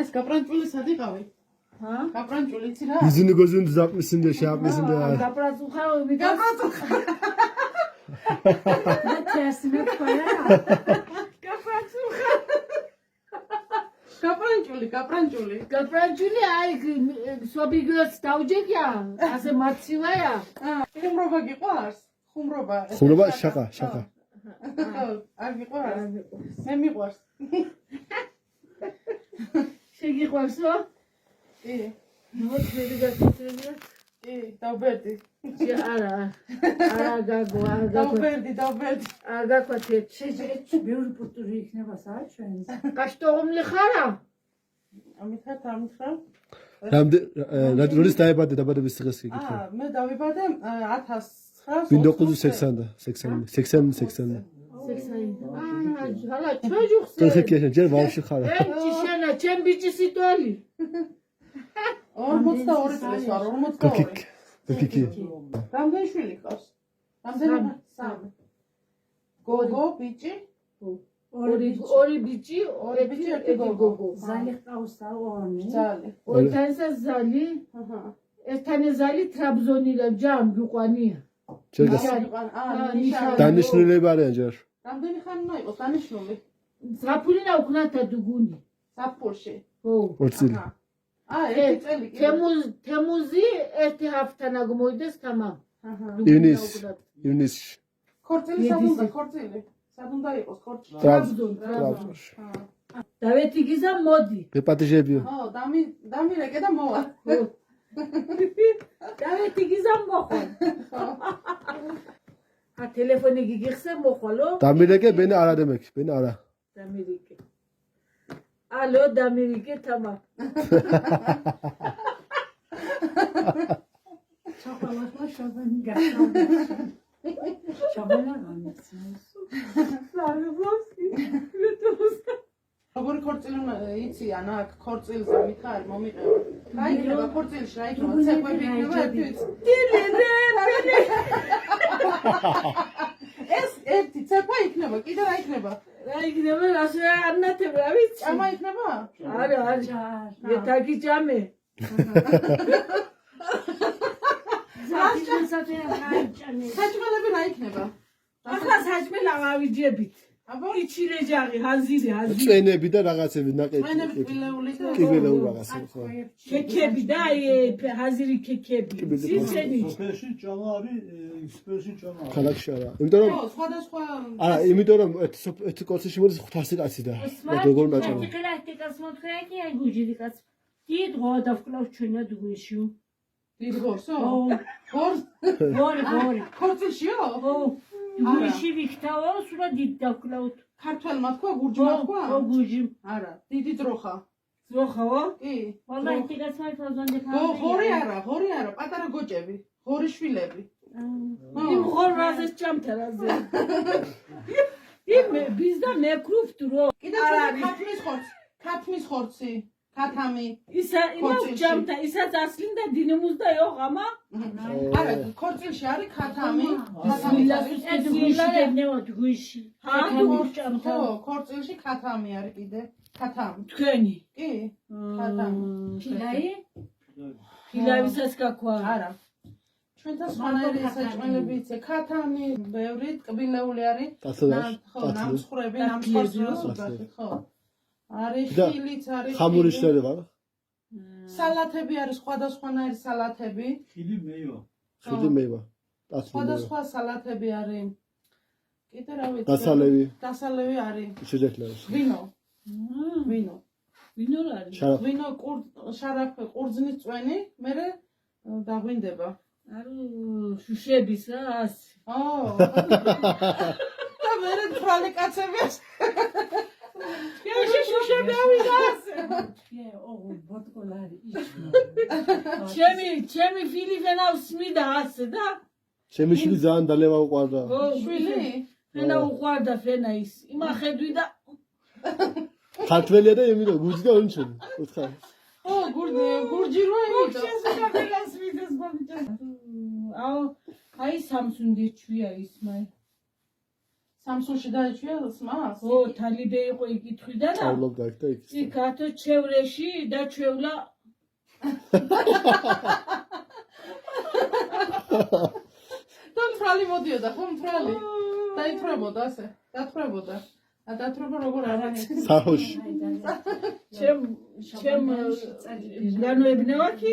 ეს გაპრანჭული სად იყავი? გაპრანჭული იცი რა? Yüzünü gözünü düzeltmişsin de şey yapmışsın de. Ne tersine koyar. გაპრანჭული. Gapranjuli ay sobigos taujekia. Ase matsivaya. ხუმრობა გიყვარს? ხუმრობა. Xumrova şaka. არ გიყვარს? მე მიყვარს. Shegiqvarso? კი. No tvedigasitrenia. კი, დავბერდი. Ara gago. დავბერდი. Agakwate. შეჯერეთ ბევრი პუტური იქნება საჩვენს. Kashtoumli khara. ამითხრა. Rodis დაიბადე დაბადების დღეს კი გითხრა. მე დავიბადე 1980-და, 80. Hala çocuksun. 40 yaşında ჯერ ბავშვი ხარ. Çişena, çem bici sitoli. 42 წლის ვარ, 42. 42. რამდენი შვილი ყავს? რამდენი? 3. გოგო, ბიჭი? Ori bici, eti gogo. ზალი ყავსა ორი. ძალი. Ortansa zali. Ertane zali Trabzon'dan cam yuqaniya. დანიშნულება არიან ჯერ. რამდენი ხანი უნდა იყოს დანიშნული? Zapulina uknata duguni. საფურში. Ho. 2 წელი. ერთი წელი კი. Temuzi erti hafta nagmoides tamam. ივნისში. ქორწილი სადუნდა, ქორწილი. სადუნდა იყოს ქორწილი. ტრაბზონში. Daveti gizam modi. ბეპატიჟებიო. ხო, დამირეკე და მოვა. Daveti gizam moxol. Ha telefoni gigixsa moxolo. დამირეკე ბენა არა დემექი, ბენა არა. Damirike. Alo Damirike tamam. ჩაყალახლა შაბანი გასავდა. შაბანა გამიცნეს. როგორი ქორწილი იციან აქ ქორწილზე მიხარ მომიყევა. რა იქნება ქორწილში, რა იქნება ცეკვები იქნება ერთიც. ეს ერთი ცეკვა იქნება, კიდე რა იქნება? რა იქნება ასე არნათებ რა ვიცი? ჭამა იქნება? არა. ეთაგი ჭამე. საჭმელები რა იქნება? ახლა საჭმელი ავიჯებით. აბა იჩირე ჯაღი, ჰაზირი. წვენები და რაღაცები ნაკეთი. წვენები ყვილეული და ყვილეული რაღაცა ხო. ქექები და ჰაზირი ქექები. სიცენი. სოფელში ჭამა არის, სოფელში ჭამა. ქალაქში არა. იმიტომ რომ სხვადასხვა არა, იმიტომ რომ ერთი კორცში მოდის 500 კაცი და როგორ მაჭამა. ტიკრატიკას მოთხრაკი აი გუჯიდიკას. დიდ ღოდავკლავ ჩვენა დუგეშიო. დიდ ღორსო? გორი. ქორწილშიო? დუგეში ვიქთავო, სულა დიდ დავკლავთ. ქართველმა თქვა, გურჯმა თქვა? გურჯი. არა, დიდი დროხა. ძროხაო? კი. ვალაი ტიკას მაიფაზონდე ღორი არა, პატარა გოჭები, ღორი შვილები. იმ ხორვაზეს ჭამთარაზე. იმ ბიზდა მეკრუფთ რო. კიდე ქათმის ხორცი, ქათამი. ისა ჭამთა, ისაც ასლინდა დინემუზდა იოღამა? არა, ქორწილში არის ქათამი. დუგეში. ხო, ქორწილში ქათამი არის კიდე. ქათამი. თქვენი? კი, ქათამი. ფილაი? ფილავისაც გაქვა? არა. ჩვენთან სხვანაირი საჭმელები იცი, ქათამი, ბევრი ტკბილეული არის. ხო, ნამსხვრები, ნამსხვრები, ხო. არის ხილიც არის. ხამურიშნელი ვარ. სალათები არის, სხვადასხვანაირი სალათები. ხილი მეივა. ხილი მეივა. სხვადასხვა სალათები არის. კიდე რა ვიცი. დასალევი არის. შეჯექლებს. ვინო. ვინო არის? ვინო შარაფი, ყურძნის წვენი, მერე დაგვინდება. არო შუშების რა ასე. და მერე თვალი კაცები ეს. შუშები ავიღას. ოღო ბოტკოლარი ისმო. ჩემი φίλი ფენავს მიდა ასე და ჩემი შვილი ძალიან დალევა უყვარდა. შვილი? ფენა უყვარდა ფენა ის. იმა ხედვი და ქართველია და იმით გურჯი და უნჩენი. უთხარ. ო გურჯი რო იმით. შესაძლოა მიდეს მომჭა. აი სამსუნდი ჩვია ის მაი. სამსუნში დაიჭვია სმას? ო თალიბე იყო იკითხვიდა და სწავლობდა იქ და იქ. იქ ათო ჩევრეში და ჩვევლა და მთრალი მოდიოდა, ხო მთრალი? დაითხრებოდა ასე, დათხრებოდა. დათხრება როგორ არ არის? სახოში. ჩემ განოებნევა კი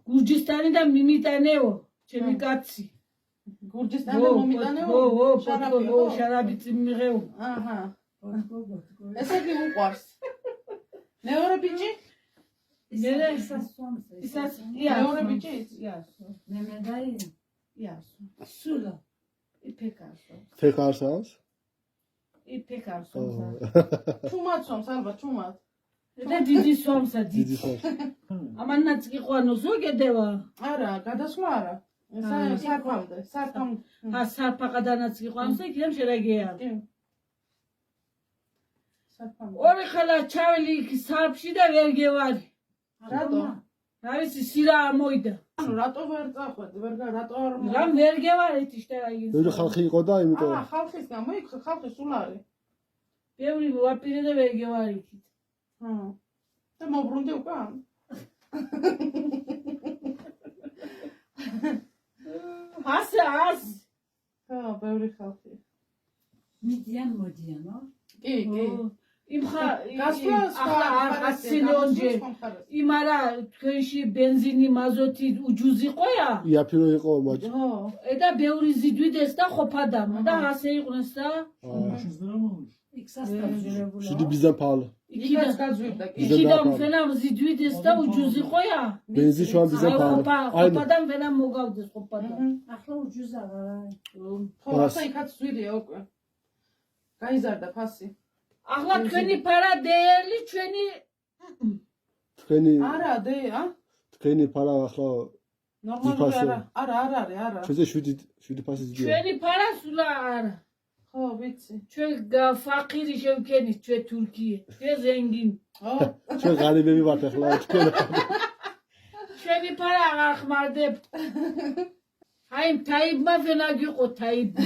გურჯისტანი და მიმიტანეო ჩემი კაცი გურჯისტანი მომიტანეო? შარაბიც მიღეო აჰა. ესე იგი უყვარს. მეორე ბიჭი? მეორე ბიჭი? სულა იფეკასო თეკარსას? იფეკასო ჩუმად სვამს ალბათ, ჩუმად. და დიდი სვამსა დიდი დიდი ხარ. ამანაც ყვანო ზოგედევა არა, გადასვლა არა. ესა სარფამდე, სარფამდე. საფაყადანაც ყვანს და იქიდან შერაგეა კი. სარფამდე. ორი ხალა ჩაველი იქ სარფში და ვერ გევარი რატო? რა ვიცი სირა მოიდა ანუ რატო ვერ წახვედი? რატო არ რამ ვერ გევარი ტიშტერაგინს ბევრი ხალხი იყო და იმიტომ ხალხის გამო იქ ხალხი სულ არის. ბევრი ვაპირე და ვერ გევარი იქით და მოbrunდი უკან. ასე ხო, ბევრი ხალხი. მიდიან მოდიანო კი, კი. იმხა გასვლა ახლა იმარა თქვენში ბენზინი მაზოტი უჯუზი ყოა იაფირო იყო მაჭ. და ბევრი ზიდვიდეს და ყოფადამა და ასე იყვნენ და იქსასტაბილებული შუდი ბიზა ფალა. იქიდან გაძვირდა კი. იქიდან ფენამ ზიდვიდეს და უჯუზი ყოა ბენზი შუა ბიზა ფალა. ყოფადამ ფენამ მოგავდეს ყოფადამ ახლა უჯუზა ხო, ახლა იქაც ზვირია უკვე. გაიზარდა ფასი. ახლა თქვენი ფარა დელი ჩვენი თქვენი არა, თქვენი ფარა ახლა ნორმალური არა. არა არის, არა. ჩვენზე 7 ფასი ზიდია. ჩვენი ფარა სულა არა ხო, ვიცი. ჩვენ ფაყირი შევქენით ჩვენ თურქიე ჩვენ ზენგინი ხო. ჩვენ ღარიბები ვართ ახლა თქვენ. ჩვენი ფარა აღარ ხმარდებთ აი თაიბმა ფენა გიყო თაიბი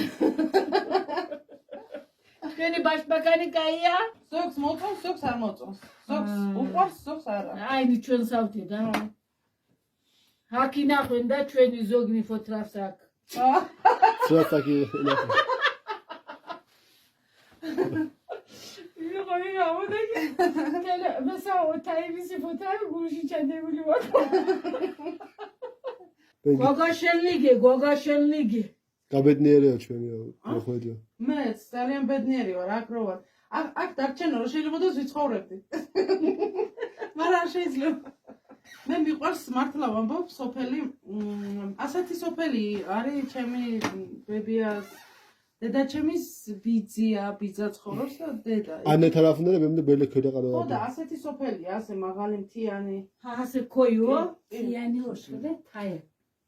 ჩვენი ბაშბაკანი კაია ზოგს მოწონს, ზოგს არ მოწონს. ზოგს უყვარს, ზოგს არა. აი ჩვენ სავთე და აქ ინახენ და ჩვენი ზოგნი ფოთრავს აქ სვატაკი ნახე. ვიღო ამოდაგი მასაო თაიბის ფოთრავი გულში ჩადებული ვარ გოგაშენლიგე გაბედნიერია ჩვენი მოხვედრა. მეც ძალიან ბედნიერი ვარ, აქ რო ვარ. აქ დარჩენო რომ შეიძლება ვიცხოვრებდი. მაგრამ არ შეიძლება. მე მიყვარს მართლა ვამბობ, სოფელი, ასეთი სოფელი არის ჩემი ბებიას დედაჩემის ბიძა ცხოვრობს და დედა. ანე თარაფუნდა და მე ბელე ქედა ყარა. ხო და ასეთი სოფელია, ასე მაღალი მთიანი. ასე ქოიო თიანი ოშხე თაი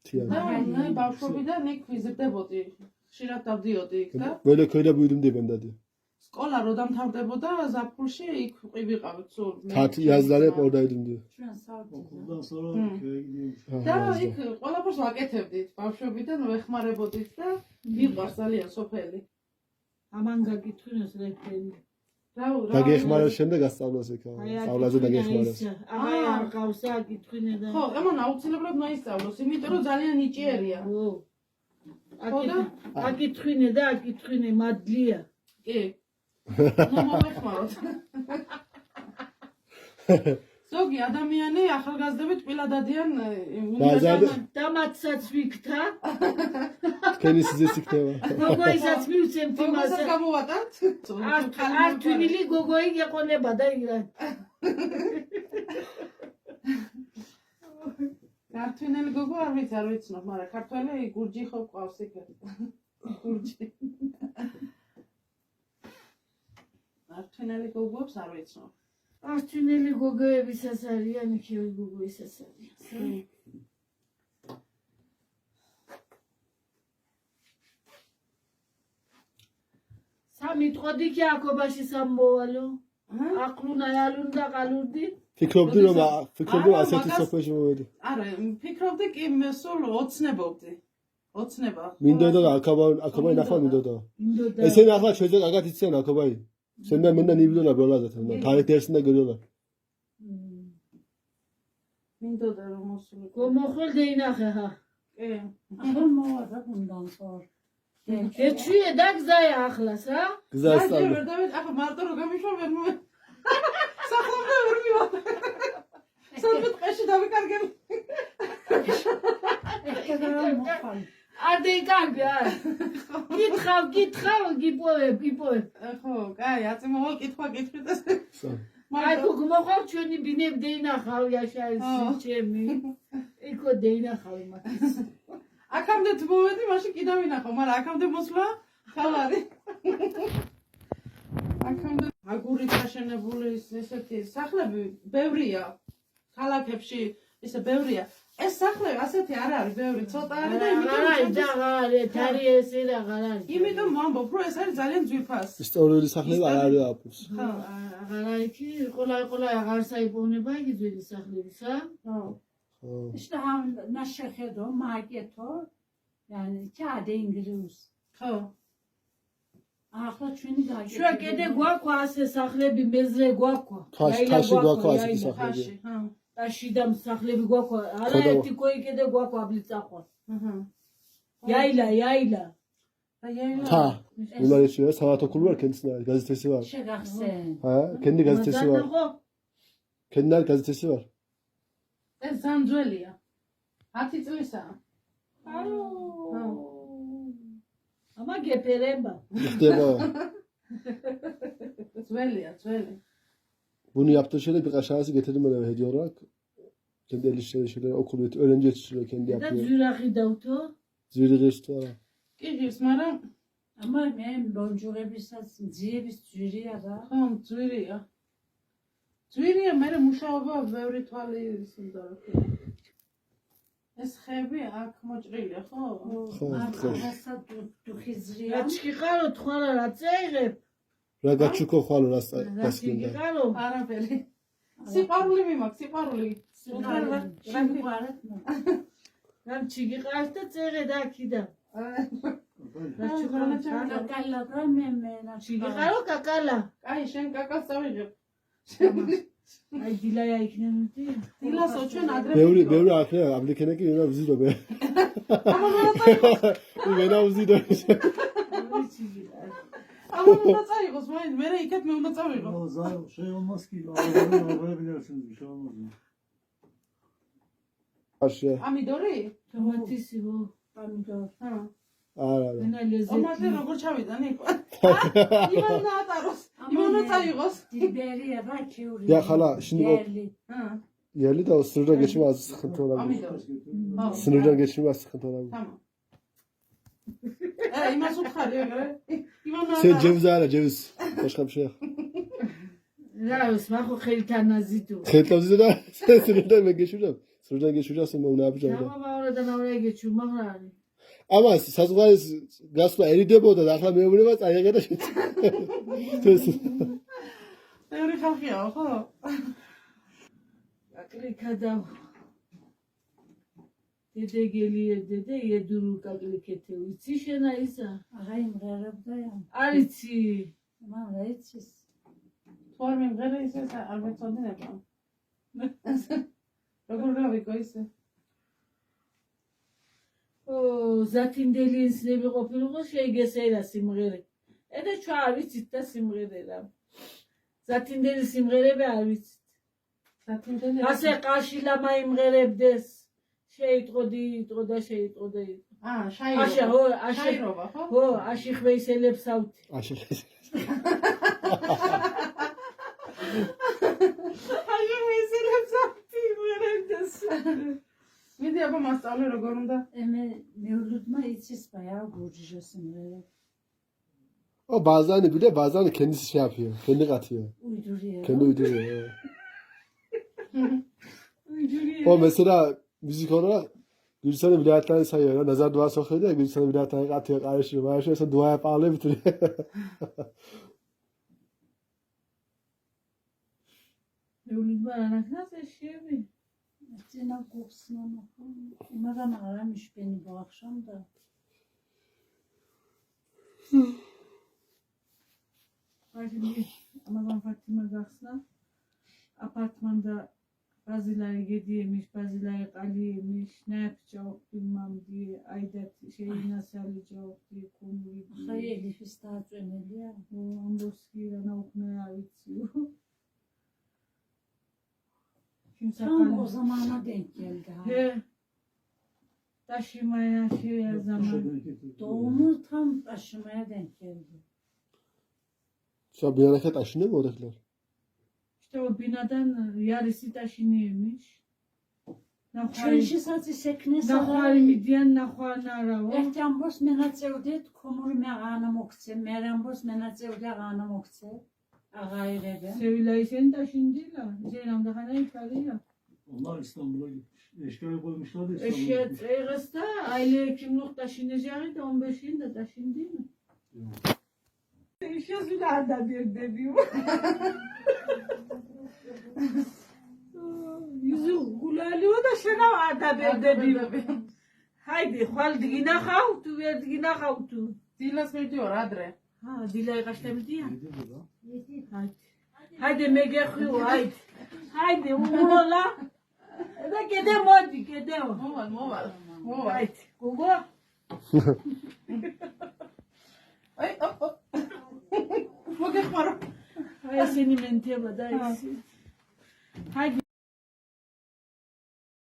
თიანი. და მე ბავშვობიდან იქ ვიზრდებოდი. ხშირად დავდიოდი იქ და ბელე ქედა ბუდიმდებენდადი. სკოლა რო დამთავრდებოდა ზაფხულში იქ ვიყავით სულ. თათ იაზდარე პორდაიდიმდი. ჩვენ საუბრობთ და იქ ყველაფერს ვაკეთებდით. ბავშვობიდან ვეხმარებოდით და მიყვარს ძალიან სოფელი. ამან გაგითხრინოს რეფერენი დაგეხმაროს შემდეგ ასწავლოს იქ. სწავლაზე დაგეხმაროს. აი არ ყავს აგითხრინე და ხო, ამან აუცილებლად მაისწავლოს, იმიტომ რომ ძალიან ნიჭიერია. აგითხრინე და აგითხრინე მადლია კი. ნუ მომეხმაროთ. ზოგი ადამიანი ახალგაზრდები ტყილა დადიან და მათსაც ვიქთა თქვენი სიზეს იქნება. გოგოისაც მივცემთ იმას იმასაც გამოვატანთ. არ თვინილი გოგოი გეყოლება და ირა ქართველი გოგო არ ვიცნობ, მაგრამ ქართველი გურჯი ხო ყავს იქ. გურჯი. ქართველი გოგოებს არ ვიცნობ. ქართველი გოგოებისაც არიან იქივე გოგოისაც არიან. სამი ტყოდი კი აკობაში სამბოვალო. აყლუნა ალუნდა ყალურდი. ფიქრობდი რომ ასეთი სოფელში მოვედი. არა, ფიქრობდი კი სულ ოცნებობდი. ოცნება. მინდოდა აკაბაი ნახვა მინდოდა. მინდოდა. ესენი ახლა ჩვენზე კარგად იციან აკაბაი. შენდა მენდა ნიბიდოლა ბროლადათ. თარეთერსინდა გეროლა. მინდოდა რომ მოსულიყო. გომოხელდე ინახე ხა. კი. ახლა მოვადა გუნდან ხარ. ეჩვიე დაგზაია ახლას რა? გზას და სწავლე. ვერ დავით, ახლა მარტო რო გამიშვა ვერ მო. სახლამდე ვერ მივარ. სამი დღეში დავიკარგებ. ეხლა მოხალ. ადე კარგია. გითხავ, გიპოვებ. ხო, კაი, აწი მოვალ კითხვა კითხვით ეს. აი თუ გმოყავ ჩვენი ბინებ დეინახავ იაშაის ჩემი. იქო დეინახავ იმას. აქამდე თუ მოვედი, მაშინ კიდე ვინახავ, მაგრამ აქამდე მოსვლა ხალარი. აქამდე აგურით აშენებული ესეთი სახლები ბევრია. ქალაქებში ისე ბევრია. ეს სახლები ასეთი არ არის, ბევრი ცოტა არის და იმიტომ ვამბობ, რომ ეს არის ძალიან ძვირფას. ისტორიული სახლები არ არის აფუს. ხო. აღარაიქი ყოლა აღარ საიბრუნება იგი ძველი სახლებისა. ხო. İşte ham naşehedo marketo yani kade İngiliz. ხო. Ahla çünkü daha შუა კიდე გვაქვა ასე სახლები მეზრე გვაქვა. თაში გვაქვა ასეთი სახლები. ხაში, ხო. და შიდა სახლები გვაქვა. არაერთი კოი კიდე გვაქვა აბლიცახვა. აჰა. იაილა. და იაილა. თა. იმარიში სამათოქული ვარ კენცნარი გაზეთესი ვარ. şegahsen. ჰა, კენდი გაზეთესი ვარ. კენდარ გაზეთესი ვარ. ეს ზანძველია. 10 წლისაა. ამა გეფერება. ხდება. ძველია, ძველი. Bunu yaptığı şeyde birkaç tanesi getirdim ben eve hediye olarak. Kendi el işleri şeyleri okulu öğrenci yetiştiriyor kendi და yapıyor. ძვირახი დავთო. Zirvede geçti ara. კი ღირს, მაგრამ Ama ben boncurebisas dziebis dzviriya da. ხო, ძვირია. ძვირია, მე მუშაობა ბევრი თვალი ისინდა. ეს ხები აქ მოჭრილია, ხო? ხო, Asa dukhizriya. რაჩქი ყარო თვალა რა წერებ. Ragaçuko xalo rast რაჩქი raskinda. ყარო. არაფერი. სიყვარული მიმაქვს, სიყვარული. რაჩქი ყავს და წერე და აქიდა. რაჩქი Kakalla memena. ყარო კაკალა. კაი, შენ კაკას წავიღებ. აი დილაია იქნებოდი. დილასო ჩვენ ადრე. Ბევრი ახლა აპლიკენე კი ვენა ვზიდობე. ვენა ვზიდობე. ამა უნდა წაიღოს, მაინც მე იქეთ მე უნდა წავიღო. Olmaz ki. Arabaya binersiniz bir şey olmaz. Arşa. ამიდორი? თომათისიო. Pomidor. ჰა. არა. ენა ლეზეთი. ომაზე როგორ ჩავიდა ნიკო? ივანა ატაროს. ივანა წაიღოს. Diberiya da kiuri. Ya hala şimdi o Yerli. ჰა. yerli de o sınırdan geçirmez sıkıntı olabilir. ამიდორი. ხო. Sınırdan geçirmez sıkıntı olabilir. თამა. იმას უთხარი ეგრე? ივანა Sen ატაროს. ceviz ara ceviz. Başka bir şey yok. რაოს მახო ხელთან აზიდო. Kayıtlamızı da sen sınırdan ben geçireceğim. Sınırdan geçireceğim ben ne yapacağım? რამა მავრა და მავრა ეგეჩუ მაგრამ Ama sazgales gaspa eride보და და ახლა მეუბნება წაიღე და ბევრი ხალხია, ხო? კაკლიკა და დედე ედურუ კაკლიკეთე ვიცი შენა ისა Aha imrarabda ya. არიცი Man reitsis. თუ არ მიმღერე ისე არ მეწოდინება. როგორ გავიკო ისე? ო ზათინდელი ინსნები ყოფილიყო შეიგესერა სიმღერე ედა ჩვენ არ ვიცით და სიმღერე რა ზათინდელი სიმღერები არ ვიცით ზათინდელი ასე ყაშილა მაიმღერებდეს შეიტყოდი და შეიტყოდა აშა ხო შაირობა ხო? ხო აში ხვეისელებს ავთი Aşırı. აში ხვეისელებს ავთი იმღერებდეს მიდი აბა მასწავლე როგორ უნდა? Eme mevludma itsis bayağı burcucusun böyle. O bazen bir de bazen kendisi şey yapıyor. Kendi katıyor. Uyduruyor. Kendi uyduruyor. O mesela müzik olarak Gülsen'in vilayetlerini sayıyor. Nazar dua sokuyor da Gülsen'in vilayetlerini atıyor. Karışıyor. Sonra dua yap ağlıyor bitiriyor. მეულიდმა არანახნას ეს შეები წინა გუხს ნახო. მაგრამ არა მიშბენი ბახშამ და მაგრამ ფათიმა გახსნა აპარტმანდა ბაზილარი გედიემის ბაზილარი ყალიემის ნაფჭოხი მამდი აიდათ შეინასალი ჯოხი კუმრი ხაი ელიფის დააწვენელია ამბოსკი რა ნაუხნა ავიციო Tam o zamana denk geldi. He. Taşımaya şey her zaman. Doğumu tam taşımaya denk geldi. Şu bir hareket aşınıyor mu oradakiler? İşte o binadan yarısı taşınıyormuş. ჩვენში საწის ეკნეს ნახვარი მიდიან ნახვარი არავო. ერთი ამბოს მენაწევდეთ ქომური მეღანა მოგცე, მერე ამბოს მენაწევდა ღანა მოგცე. Ağayrede. Sevilaysen taşındılar. Zeynep de hani ifadeyla. Onlar İstanbul'a gitmiş. Eşkıya koymuşlar da İstanbul'a Eşya gitmiş. Eğrıs'ta aile kimlik taşınacağı da 15'inde taşındı mı? Eşya Zülada bir dediğim. Yüzü gülaliyor da şuna varda bir dediğim. Haydi, hal digina xavtu, ver digina xavtu. დილას მივდივარ ადრე. Ha, dilay qaşlamdı ya. Yedi bu da. Haydi. Haydi megexiu, haydi. Haydi, umola. Da gede modi, gede o. მოვალ. Haydi. Gugu. აი, ოპ. მოგეხმარო. Ay seni menteba da isi. Haydi.